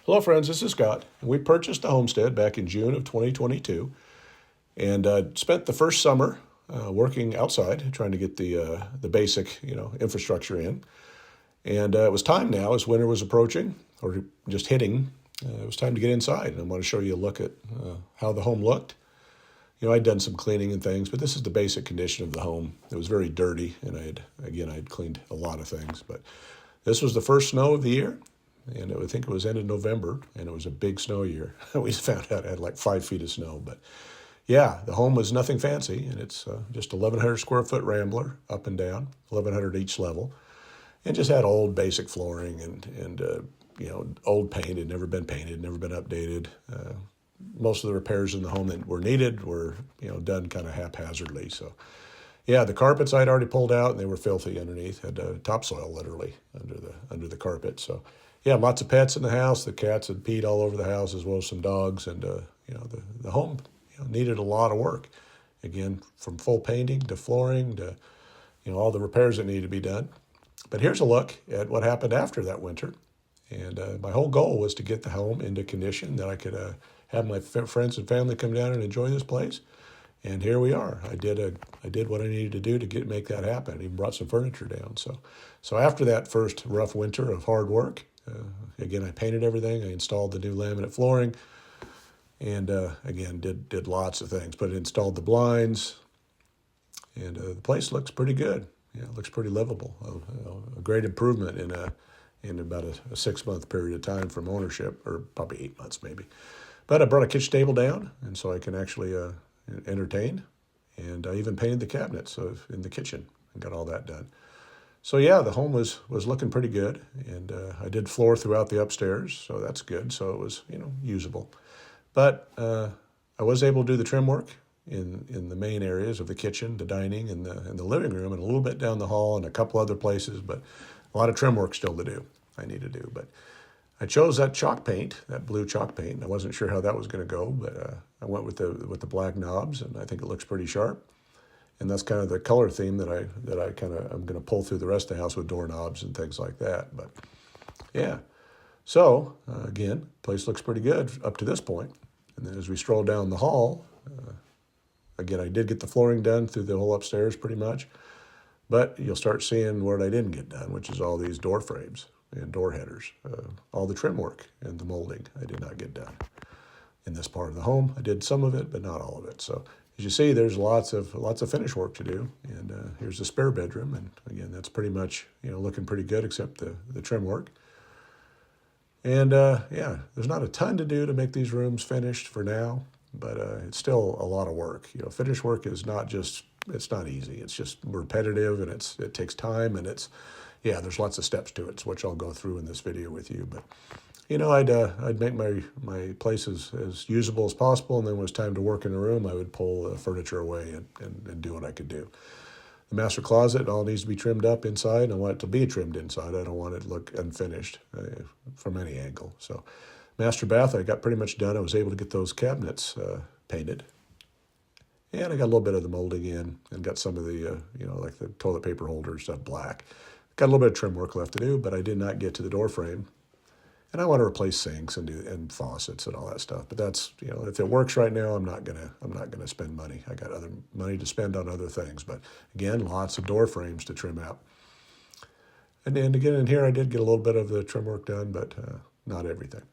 Hello, friends. This is Scott. We purchased a homestead back in June of 2022 and spent the first summer working outside, trying to get the basic, infrastructure in. And it was time now, as winter was approaching or just hitting. It was time to get inside, and I want to show you a look at how the home looked. I'd done some cleaning and things, but this is the basic condition of the home. It was very dirty, and I'd cleaned a lot of things. But this was the first snow of the year, and I think it was end of November, and it was a big snow year. We found out it had like 5 feet of snow. But yeah, the home was nothing fancy, and it's just 1,100 square foot rambler up and down, 1,100 each level, and just had old basic flooring and old paint. Had never been painted, never been updated. Most of the repairs in the home that were needed were done kind of haphazardly. So yeah, the carpets I'd already pulled out, and they were filthy underneath. Had topsoil literally under the carpet. So yeah, lots of pets in the house. The cats had peed all over the house, as well as some dogs. And the home needed a lot of work. Again, from full painting to flooring to all the repairs that needed to be done. But here's a look at what happened after that winter. And my whole goal was to get the home into condition that I could have my friends and family come down and enjoy this place. And here we are. I did what I needed to do to make that happen. I even brought some furniture down. So after that first rough winter of hard work, again, I painted everything. I installed the new laminate flooring, and again did lots of things. But installed the blinds, and the place looks pretty good. Yeah, it looks pretty livable. A great improvement in about a 6-month period of time from ownership, or probably 8 months maybe. But I brought a kitchen table down, and so I can actually entertain. And I even painted the cabinets in the kitchen and got all that done. So yeah, the home was looking pretty good, and I did floor throughout the upstairs, so that's good. So it was usable. But I was able to do the trim work in the main areas of the kitchen, the dining, and the living room, and a little bit down the hall and a couple other places. But a lot of trim work still to do. I need to do, but I chose that chalk paint, that blue chalk paint. And I wasn't sure how that was going to go, but I went with the black knobs, and I think it looks pretty sharp. And that's kind of the color theme that I'm going to pull through the rest of the house with doorknobs and things like that. But yeah, so again, place looks pretty good up to this point. And then as we stroll down the hall, again, I did get the flooring done through the whole upstairs pretty much. But you'll start seeing what I didn't get done, which is all these door frames and door headers. All the trim work and the molding I did not get done. In this part of the home, I did some of it, but not all of it. So as you see, there's lots of finish work to do. And here's the spare bedroom. And again, that's pretty much looking pretty good, except the trim work. And yeah, there's not a ton to do to make these rooms finished for now, but it's still a lot of work. Finish work is it's not easy. It's just repetitive, and it takes time, and there's lots of steps to it, which I'll go through in this video with you. But I'd make my place as usable as possible, and then when it was time to work in a room, I would pull the furniture away and do what I could do. The master closet all needs to be trimmed up inside. I want it to be trimmed inside. I don't want it to look unfinished from any angle. So master bath, I got pretty much done. I was able to get those cabinets painted. And I got a little bit of the molding in and got some of the, like the toilet paper holder stuff black. Got a little bit of trim work left to do, but I did not get to the door frame. And I want to replace sinks and faucets and all that stuff. But that's, if it works right now, I'm not gonna spend money. I got other money to spend on other things. But again, lots of door frames to trim out. And then again in here, I did get a little bit of the trim work done, but not everything.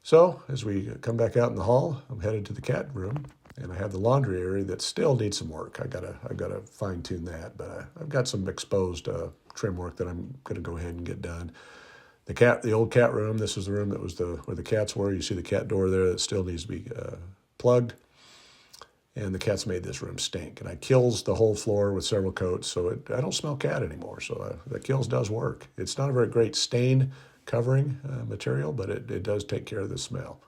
So as we come back out in the hall, I'm headed to the cat room. And I have the laundry area that still needs some work. I've got to fine tune that, but I've got some exposed trim work that I'm going to go ahead and get done. The old cat room. This is the room that was where the cats were. You see the cat door there that still needs to be plugged. And the cats made this room stink. And I kills the whole floor with several coats, so I don't smell cat anymore. So the kills does work. It's not a very great stain covering material, but it does take care of the smell.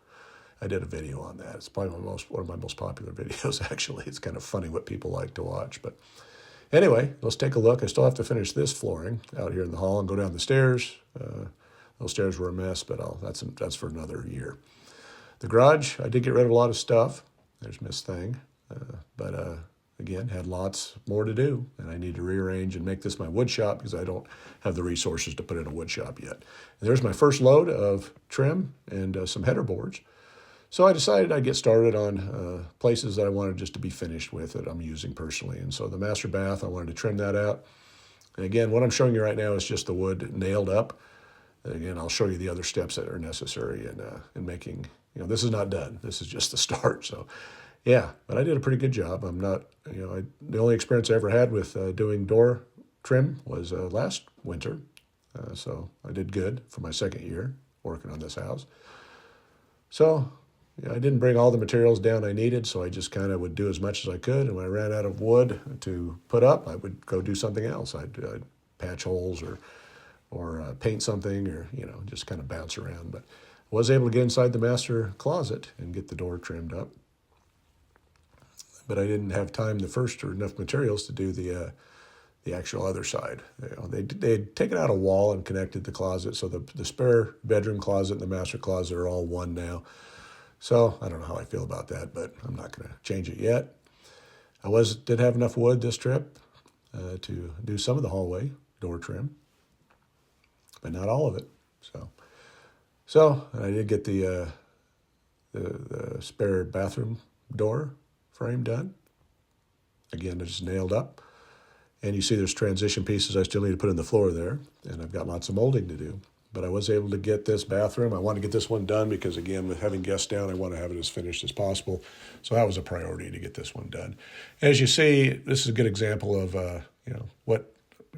I did a video on that. It's probably one of my most popular videos, actually. It's kind of funny what people like to watch. But anyway, let's take a look. I still have to finish this flooring out here in the hall and go down the stairs. Those stairs were a mess, but that's for another year. The garage, I did get rid of a lot of stuff. There's Miss Thing. But again, had lots more to do, and I need to rearrange and make this my wood shop because I don't have the resources to put in a wood shop yet. And there's my first load of trim and some header boards. So I decided I'd get started on places that I wanted just to be finished with that I'm using personally. And so the master bath, I wanted to trim that out. And again, what I'm showing you right now is just the wood nailed up. And again, I'll show you the other steps that are necessary in making, this is not done. This is just the start. So yeah, but I did a pretty good job. I'm not, the only experience I ever had with doing door trim was last winter. So I did good for my second year working on this house. So I didn't bring all the materials down I needed, so I just kind of would do as much as I could. And when I ran out of wood to put up, I would go do something else. I'd patch holes or paint something or, just kind of bounce around. But I was able to get inside the master closet and get the door trimmed up. But I didn't have time the first or enough materials to do the actual other side. They'd taken out a wall and connected the closet, so the spare bedroom closet and the master closet are all one now. So I don't know how I feel about that, but I'm not going to change it yet. I did have enough wood this trip to do some of the hallway door trim, but not all of it. So I did get the spare bathroom door frame done. Again, it's nailed up. And you see there's transition pieces I still need to put in the floor there, and I've got lots of molding to do. But I was able to get this bathroom. I want to get this one done because, again, with having guests down, I want to have it as finished as possible. So that was a priority to get this one done. As you see, this is a good example of what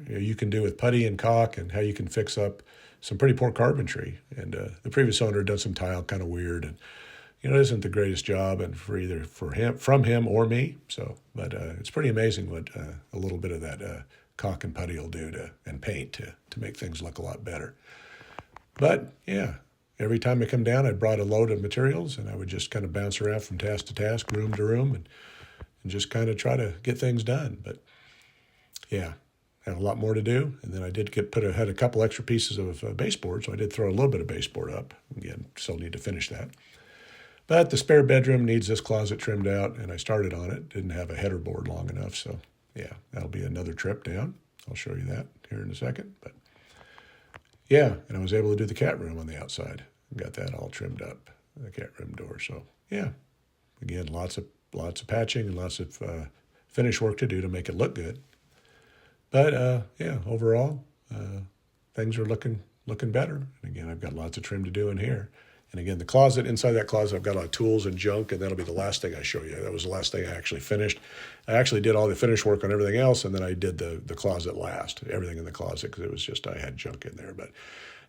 you can do with putty and caulk and how you can fix up some pretty poor carpentry. And the previous owner had done some tile kind of weird, and it isn't the greatest job, and from him or me. So, but it's pretty amazing what a little bit of that caulk and putty will do and paint to make things look a lot better. But yeah, every time I come down, I brought a load of materials, and I would just kind of bounce around from task to task, room to room, and just kind of try to get things done. But yeah, had a lot more to do, and then I did had a couple extra pieces of baseboard, so I did throw a little bit of baseboard up. Again, still need to finish that. But the spare bedroom needs this closet trimmed out, and I started on it. Didn't have a header board long enough, so yeah, that'll be another trip down. I'll show you that here in a second. But yeah, and I was able to do the cat room on the outside. Got that all trimmed up, the cat room door. So yeah, again, lots of patching and lots of finish work to do to make it look good. But yeah, overall, things are looking better. And again, I've got lots of trim to do in here. And again, the closet, inside that closet, I've got a lot of tools and junk, and that'll be the last thing I show you. That was the last thing I actually finished. I actually did all the finish work on everything else, and then I did the closet last, everything in the closet, because it was just, I had junk in there. But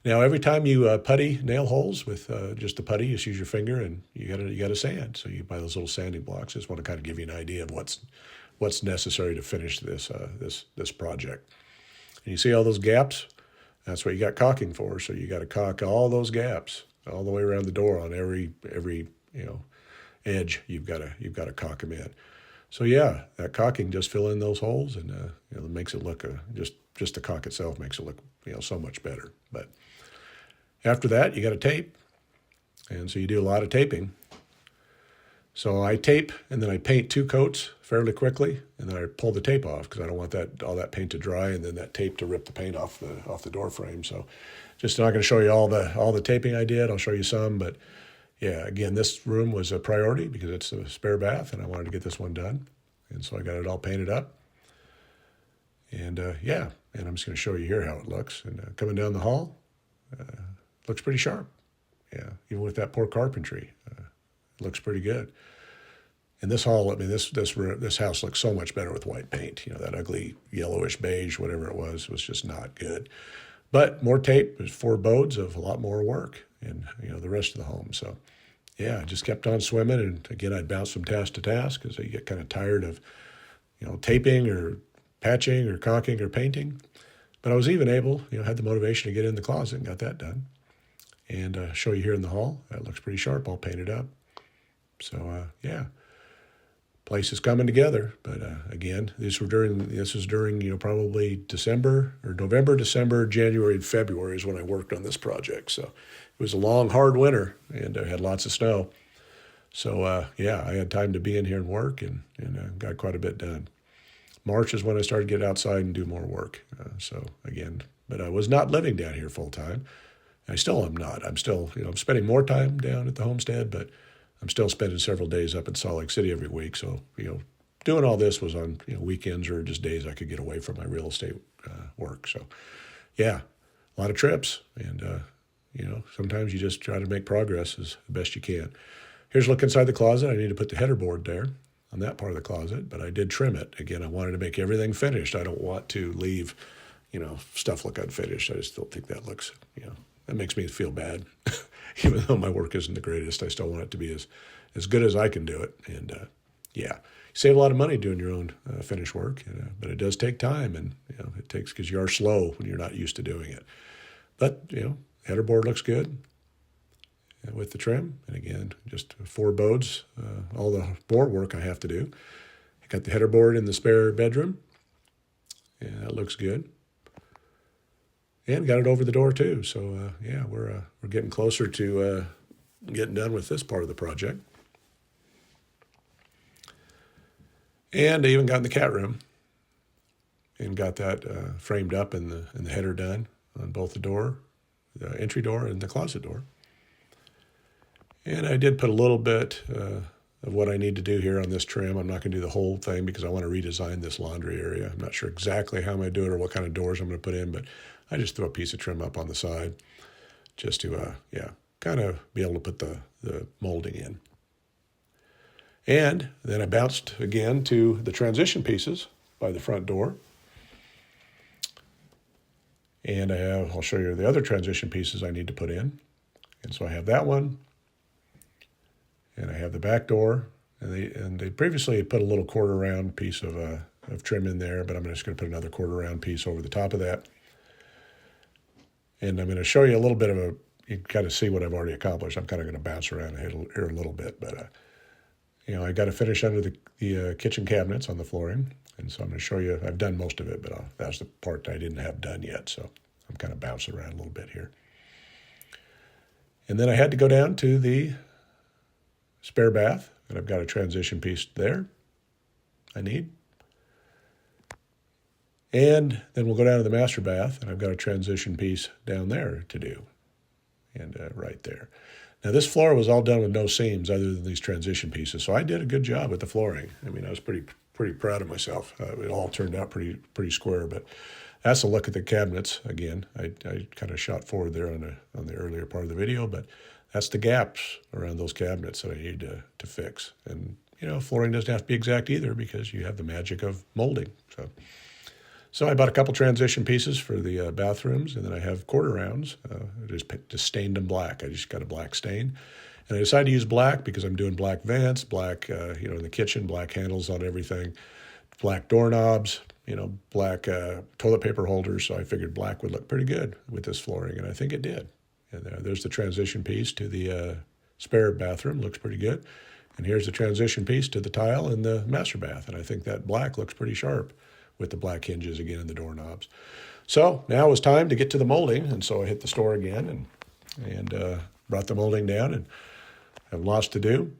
now every time you putty nail holes with just the putty, you just use your finger, and you got to sand. So you buy those little sanding blocks. I just want to kind of give you an idea of what's necessary to finish this project. And you see all those gaps? That's what you got caulking for. So you got to caulk all those gaps all the way around the door on every edge. You've got to caulk them in. So yeah, that caulking just fill in those holes, and it makes it look just the caulk itself makes it look so much better. But after that, you got to tape, and so you do a lot of taping. So I tape, and then I paint 2 coats fairly quickly, and then I pull the tape off because I don't want all that paint to dry, and then that tape to rip the paint off the door frame. So just not going to show you all the taping I did. I'll show you some, but yeah, again, this room was a priority because it's a spare bath, and I wanted to get this one done, and so I got it all painted up. And yeah, and I'm just going to show you here how it looks. And coming down the hall, looks pretty sharp. Yeah, even with that poor carpentry, it looks pretty good. And this hall, I mean, this house looks so much better with white paint. That ugly yellowish beige, whatever it was just not good. But more tape is forebodes of a lot more work in the rest of the home. So yeah, I just kept on swimming, and again, I'd bounce from task to task because I get kind of tired of taping or patching or caulking or painting. But I was even able, had the motivation to get in the closet and got that done. And show you here in the hall. That looks pretty sharp, all painted up. So yeah, place is coming together. But again, this was during probably November, December, January, and February is when I worked on this project. So it was a long, hard winter, and I had lots of snow. So yeah, I had time to be in here and work, and got quite a bit done. March is when I started to get outside and do more work. So again, but I was not living down here full time. I still am not. I'm still, I'm spending more time down at the homestead, but I'm still spending several days up in Salt Lake City every week. So, doing all this was on, weekends or just days I could get away from my real estate work. So, yeah, a lot of trips. And, sometimes you just try to make progress as best you can. Here's a look inside the closet. I need to put the header board there on that part of the closet, but I did trim it. Again, I wanted to make everything finished. I don't want to leave, stuff look unfinished. I just don't think that looks, that makes me feel bad. Even though my work isn't the greatest, I still want it to be as good as I can do it. And yeah, you save a lot of money doing your own finished work, but it does take time, and it takes, because you are slow when you're not used to doing it. But header board looks good with the trim, and again, just 4 boards, all the board work I have to do. I got the header board in the spare bedroom, and that looks good. And got it over the door too. So yeah, we're getting closer to getting done with this part of the project. And I even got in the cat room and got that framed up and the header done on both the entry door and the closet door. And I did put a little bit of what I need to do here on this trim. I'm not going to do the whole thing because I want to redesign this laundry area. I'm not sure exactly how I'm going to do it or what kind of doors I'm going to put in, but I just threw a piece of trim up on the side just to, kind of be able to put the molding in. And then I bounced again to the transition pieces by the front door. And I'll show you the other transition pieces I need to put in. And so I have that one, and I have the back door, and they previously put a little quarter round piece of trim in there, but I'm just going to put another quarter round piece over the top of that. And I'm going to show you a little bit of you kind of see what I've already accomplished. I'm kind of going to bounce around here a little bit, but I got to finish under the kitchen cabinets on the flooring, and so I'm going to show you. I've done most of it, but that's the part that I didn't have done yet, so I'm kind of bouncing around a little bit here. And then I had to go down to the spare bath, and I've got a transition piece there I need. And then we'll go down to the master bath, and I've got a transition piece down there to do, and right there. Now, this floor was all done with no seams other than these transition pieces, so I did a good job with the flooring. I mean, I was pretty proud of myself. It all turned out pretty square, but that's a look at the cabinets. Again, I kind of shot forward there on the earlier part of the video, but that's the gaps around those cabinets that I need to fix. And, flooring doesn't have to be exact either because you have the magic of molding, So I bought a couple transition pieces for the bathrooms, and then I have quarter rounds. I just stained them black. I just got a black stain. And I decided to use black because I'm doing black vents, black, in the kitchen, black handles on everything, black doorknobs, black toilet paper holders. So I figured black would look pretty good with this flooring, and I think it did. And there's the transition piece to the spare bathroom. Looks pretty good. And here's the transition piece to the tile in the master bath. And I think that black looks pretty sharp with the black hinges again and the doorknobs. So now it was time to get to the molding, and so I hit the store again and brought the molding down, and have lots to do.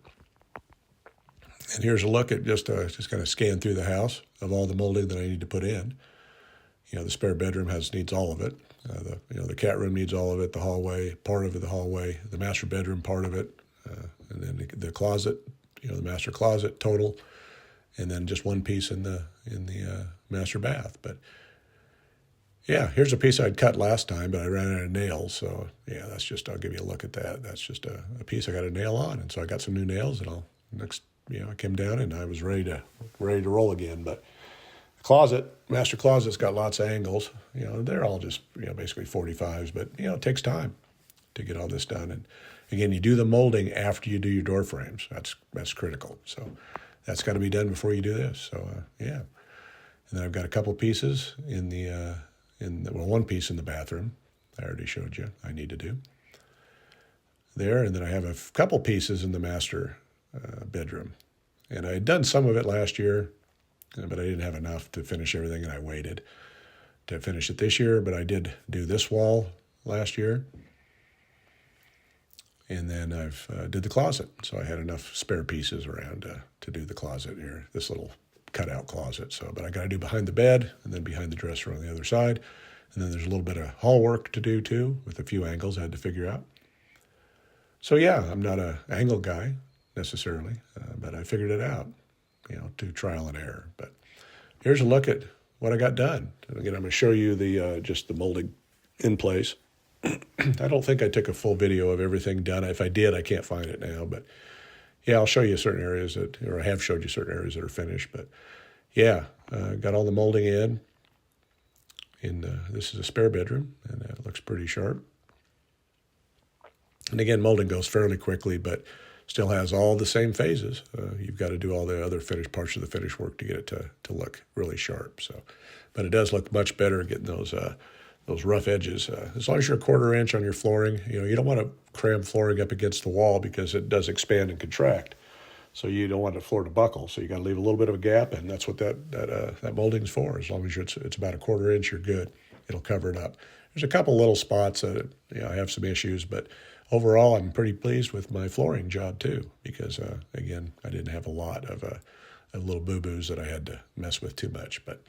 And here's a look at just kind of scan through the house of all the molding that I need to put in. The spare bedroom needs all of it. The cat room needs all of it. The hallway, part of it, the hallway, the master bedroom, part of it, and then the closet, the master closet total, and then just one piece in the master bath. But yeah, here's a piece I'd cut last time, but I ran out of nails. So yeah, I'll give you a look at that. That's just a piece I got a nail on. And so I got some new nails, and I came down and I was ready to roll again. But the master closet's got lots of angles. They're all just, basically 45s, but it takes time to get all this done. And again, you do the molding after you do your door frames. That's critical. So that's got to be done before you do this. So yeah. And then I've got a couple pieces one piece in the bathroom. I already showed you I need to do there. And then I have a couple pieces in the master bedroom. And I had done some of it last year, but I didn't have enough to finish everything, and I waited to finish it this year. But I did do this wall last year. And then I've did the closet. So I had enough spare pieces around to do the closet here, this little cutout closet. So, but I got to do behind the bed and then behind the dresser on the other side. And then there's a little bit of hall work to do too, with a few angles I had to figure out. So yeah, I'm not an angle guy necessarily, but I figured it out, through trial and error. But here's a look at what I got done. And again, I'm going to show you the just the molding in place. I don't think I took a full video of everything done. If I did, I can't find it now. But yeah, I'll show you certain areas or I have showed you certain areas that are finished. But yeah, got all the molding in. This is a spare bedroom, and it looks pretty sharp. And again, molding goes fairly quickly, but still has all the same phases. You've got to do all the other finished parts of the finish work to get it to look really sharp. So, but it does look much better getting those rough edges. As long as you're a 1/4 inch on your flooring, you don't want to cram flooring up against the wall because it does expand and contract. So you don't want the floor to buckle. So you got to leave a little bit of a gap, and that's what that molding's for. As long as it's about a 1/4 inch, you're good. It'll cover it up. There's a couple little spots that I have some issues, but overall I'm pretty pleased with my flooring job too, because again, I didn't have a lot of little boo-boos that I had to mess with too much. But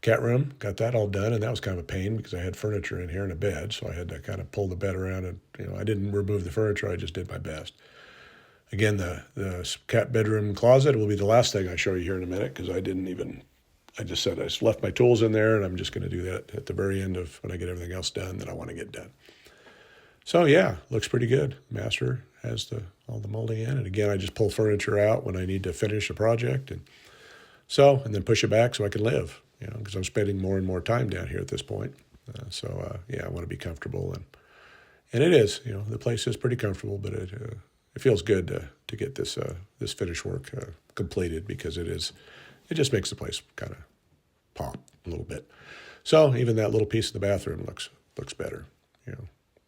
cat room, got that all done, and that was kind of a pain because I had furniture in here and a bed, so I had to kind of pull the bed around, and I didn't remove the furniture, I just did my best. Again, the cat bedroom closet will be the last thing I show you here in a minute, because I just said I just left my tools in there, and I'm just going to do that at the very end of when I get everything else done that I want to get done. So yeah, looks pretty good. Master has all the molding in, and again, I just pull furniture out when I need to finish a project, and then push it back so I can live, because I'm spending more and more time down here at this point. Yeah, I want to be comfortable, and it is. The place is pretty comfortable, but it feels good to get this finish work completed, because it just makes the place kind of pop a little bit. So even that little piece in the bathroom looks better.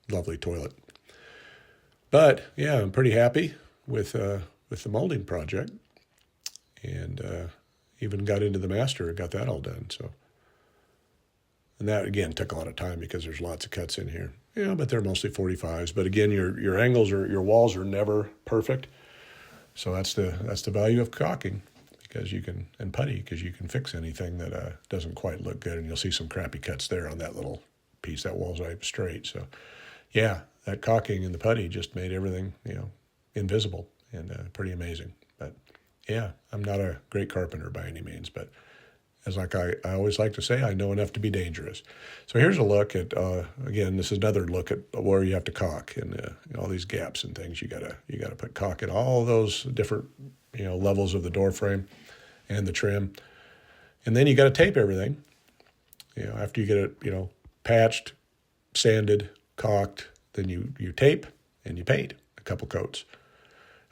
Lovely toilet. But yeah, I'm pretty happy with the molding project, and even got into the master and got that all done. So, and that again took a lot of time because there's lots of cuts in here. But they're mostly 45s. But again, your angles or your walls are never perfect. So that's the value of caulking, because and putty, because you can fix anything that doesn't quite look good, and you'll see some crappy cuts there on that little piece. That wall's right straight. So yeah, that caulking and the putty just made everything invisible, and pretty amazing. But yeah, I'm not a great carpenter by any means, but as I always like to say, I know enough to be dangerous. So here's a look at, again, this is another look at where you have to caulk, and all these gaps and things. You gotta put caulk in all those different levels of the door frame and the trim, and then you got to tape everything. After you get it patched, sanded, caulked, then you tape and you paint a couple coats.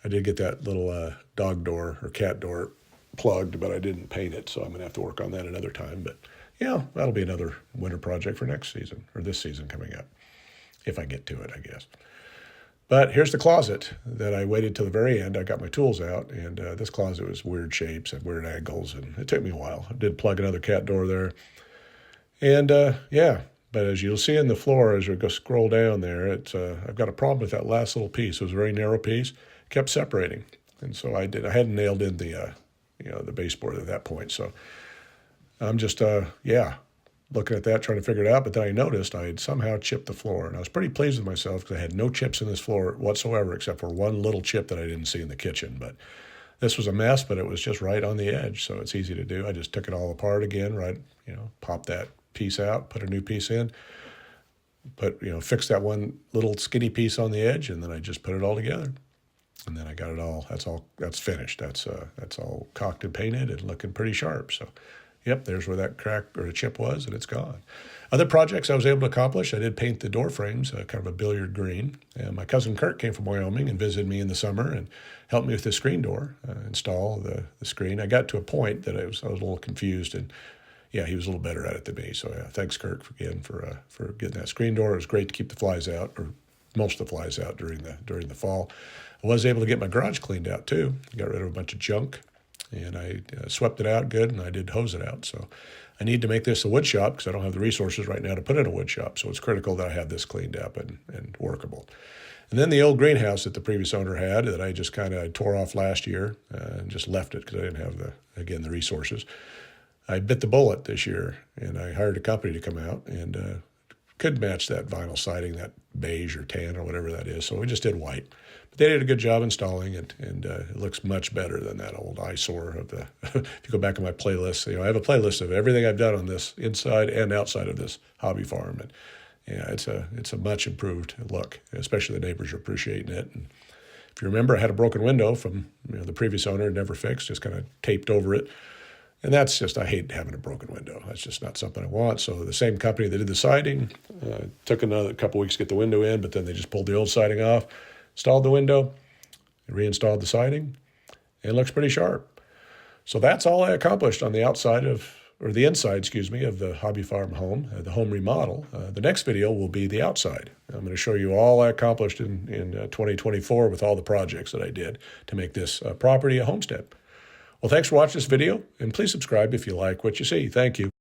I did get that little dog door or cat door plugged, but I didn't paint it, so I'm going to have to work on that another time. But that'll be another winter project for next season, or this season coming up, if I get to it, I guess. But here's the closet that I waited till the very end. I got my tools out, and this closet was weird shapes and weird angles, and it took me a while. I did plug another cat door there. And but as you'll see in the floor, as we go scroll down there, I've got a problem with that last little piece. It was a very narrow piece, kept separating. And so I hadn't nailed in the baseboard at that point. So I'm just, looking at that, trying to figure it out. But then I noticed I had somehow chipped the floor. And I was pretty pleased with myself because I had no chips in this floor whatsoever, except for one little chip that I didn't see in the kitchen. But this was a mess, but it was just right on the edge. So it's easy to do. I just took it all apart again, right? Popped that piece out, put a new piece in, fixed that one little skinny piece on the edge, and then I just put it all together. And then I got it all. That's finished. That's all caulked and painted and looking pretty sharp. So, yep, there's where that crack or the chip was, and it's gone. Other projects I was able to accomplish, I did paint the door frames, kind of a billiard green. And my cousin Kurt came from Wyoming and visited me in the summer and helped me with the screen door, install the screen. I got to a point that I was a little confused, and yeah, he was a little better at it than me. So yeah, thanks, Kurt, again for getting that screen door. It was great to keep the flies out, or most of the flies out during the fall. I was able to get my garage cleaned out too. Got rid of a bunch of junk, and I swept it out good, and I did hose it out. So I need to make this a wood shop because I don't have the resources right now to put in a wood shop. So it's critical that I have this cleaned up and workable. And then the old greenhouse that the previous owner had that I just kind of tore off last year and just left it because I didn't have the resources. I bit the bullet this year, and I hired a company to come out and could match that vinyl siding, that beige or tan or whatever that is. So we just did white. But they did a good job installing it, and it looks much better than that old eyesore of the. If you go back in my playlist, I have a playlist of everything I've done on this inside and outside of this hobby farm, and yeah, it's a much improved look. Especially the neighbors are appreciating it. And if you remember, I had a broken window from the previous owner, never fixed, just kind of taped over it. And that's just, I hate having a broken window. That's just not something I want. So the same company that did the siding took another couple weeks to get the window in, but then they just pulled the old siding off, installed the window, reinstalled the siding, and it looks pretty sharp. So that's all I accomplished on the inside, of the hobby farm home, the home remodel. The next video will be the outside. I'm going to show you all I accomplished in 2024 with all the projects that I did to make this property a homestead. Well, thanks for watching this video, and please subscribe if you like what you see. Thank you.